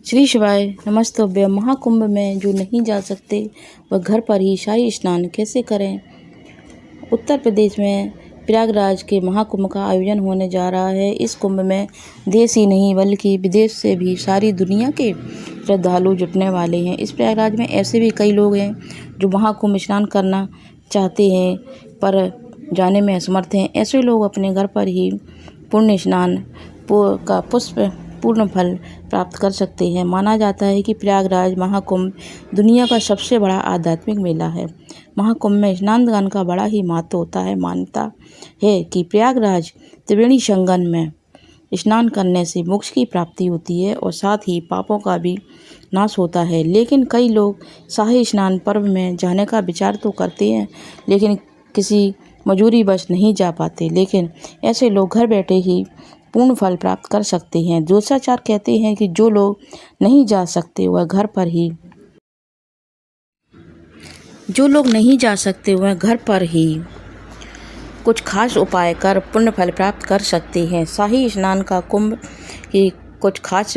श्री शिवाय नमस्तुभ्य। महाकुंभ में जो नहीं जा सकते वह घर पर ही शाही स्नान कैसे करें। उत्तर प्रदेश में प्रयागराज के महाकुंभ का आयोजन होने जा रहा है। इस कुंभ में देश ही नहीं बल्कि विदेश से भी सारी दुनिया के श्रद्धालु जुटने वाले हैं। इस प्रयागराज में ऐसे भी कई लोग हैं जो महाकुंभ स्नान करना चाहते हैं पर जाने में असमर्थ हैं। ऐसे लोग अपने घर पर ही पुण्य स्नान का पूर्ण फल प्राप्त कर सकते हैं। माना जाता है कि प्रयागराज महाकुंभ दुनिया का सबसे बड़ा आध्यात्मिक मेला है। महाकुंभ में स्नान दान का बड़ा ही महत्व होता है। मान्यता है कि प्रयागराज त्रिवेणी संगम में स्नान करने से मोक्ष की प्राप्ति होती है और साथ ही पापों का भी नाश होता है। लेकिन कई लोग शाही स्नान पर्व में जाने का विचार तो करते हैं लेकिन किसी मजबूरी बस नहीं जा पाते। लेकिन ऐसे लोग घर बैठे ही पूर्ण फल प्राप्त कर सकते हैं। ज्योतिषाचार्य कहते हैं कि जो लोग नहीं जा सकते वह घर पर ही कुछ खास उपाय कर पुण्य फल प्राप्त कर सकते हैं। शाही स्नान का कुंभ की कुछ खास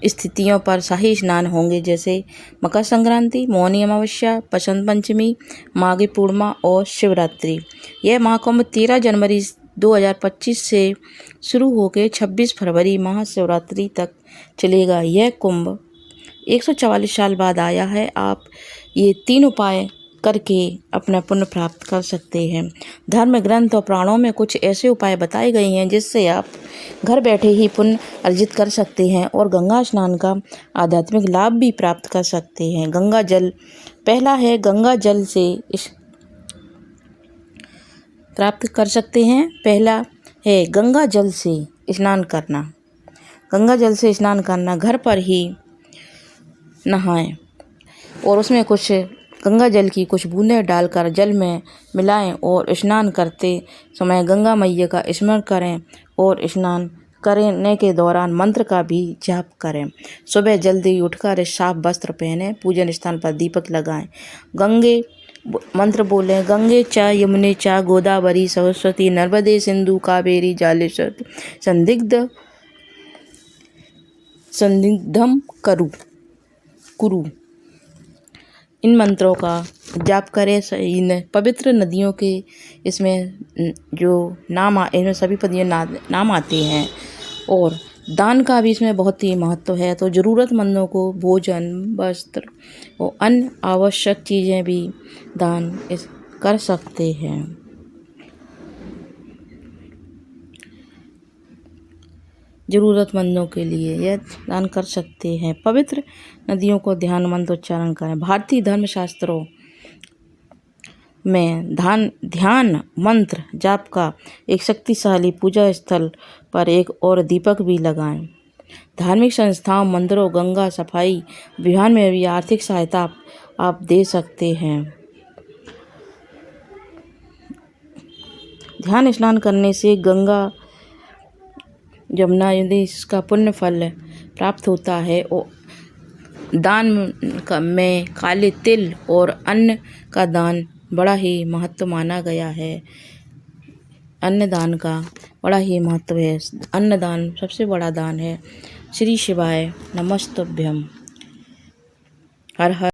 स्थितियों पर शाही स्नान होंगे, जैसे मकर संक्रांति, मौनी अमावस्या, बसंत पंचमी, माघी पूर्णिमा और शिवरात्रि। यह महाकुंभ 13 जनवरी 2025 से शुरू होकर 26 फरवरी महाशिवरात्रि तक चलेगा। यह कुंभ 144 साल बाद आया है। आप ये 3 उपाय करके अपना पुण्य प्राप्त कर सकते हैं। धर्म ग्रंथ और पुराणों में कुछ ऐसे उपाय बताए गए हैं जिससे आप घर बैठे ही पुण्य अर्जित कर सकते हैं और गंगा स्नान का आध्यात्मिक लाभ भी प्राप्त कर सकते हैं। गंगा जल पहला है, गंगा जल से प्राप्त कर सकते हैं। पहला है गंगा जल से स्नान करना। गंगा जल से स्नान करना, घर पर ही नहाएं और उसमें कुछ गंगा जल की कुछ बूंदें डालकर जल में मिलाएं और स्नान करते समय गंगा मैया का स्मरण करें और स्नान करने के दौरान मंत्र का भी जाप करें। सुबह जल्दी उठकर साफ वस्त्र पहनें, पूजन स्थान पर दीपक लगाएं, गंगे मंत्र बोलें, गंगे च यमुने च गोदावरी सरस्वती नर्मदे सिंधु कावेरी जालेश्वरी संदिग्धम कुरु। इन मंत्रों का जाप करें। इन पवित्र नदियों के इसमें जो इनमें सभी नाम आते हैं और दान का भी इसमें बहुत ही महत्व है। तो ज़रूरतमंदों को भोजन, वस्त्र और अन्य आवश्यक चीज़ें भी दान कर सकते हैं। ज़रूरतमंदों के लिए यह दान कर सकते हैं। पवित्र नदियों को ध्यानमंद उच्चारण करें। भारतीय धर्मशास्त्रों में ध्यान मंत्र जाप का एक शक्तिशाली पूजा स्थल पर एक और दीपक भी लगाएं। धार्मिक संस्थाओं, मंदिरों, गंगा सफाई अभियान में भी आर्थिक सहायता आप दे सकते हैं। ध्यान स्नान करने से गंगा जमुना नदी इसका पुण्य फल प्राप्त होता है और दान में काले तिल और अन्न का दान बड़ा ही महत्व माना गया है। अन्न दान का बड़ा ही महत्व है। अन्नदान सबसे बड़ा दान है। श्री शिवाय नमस्तुभ्यम। हर हर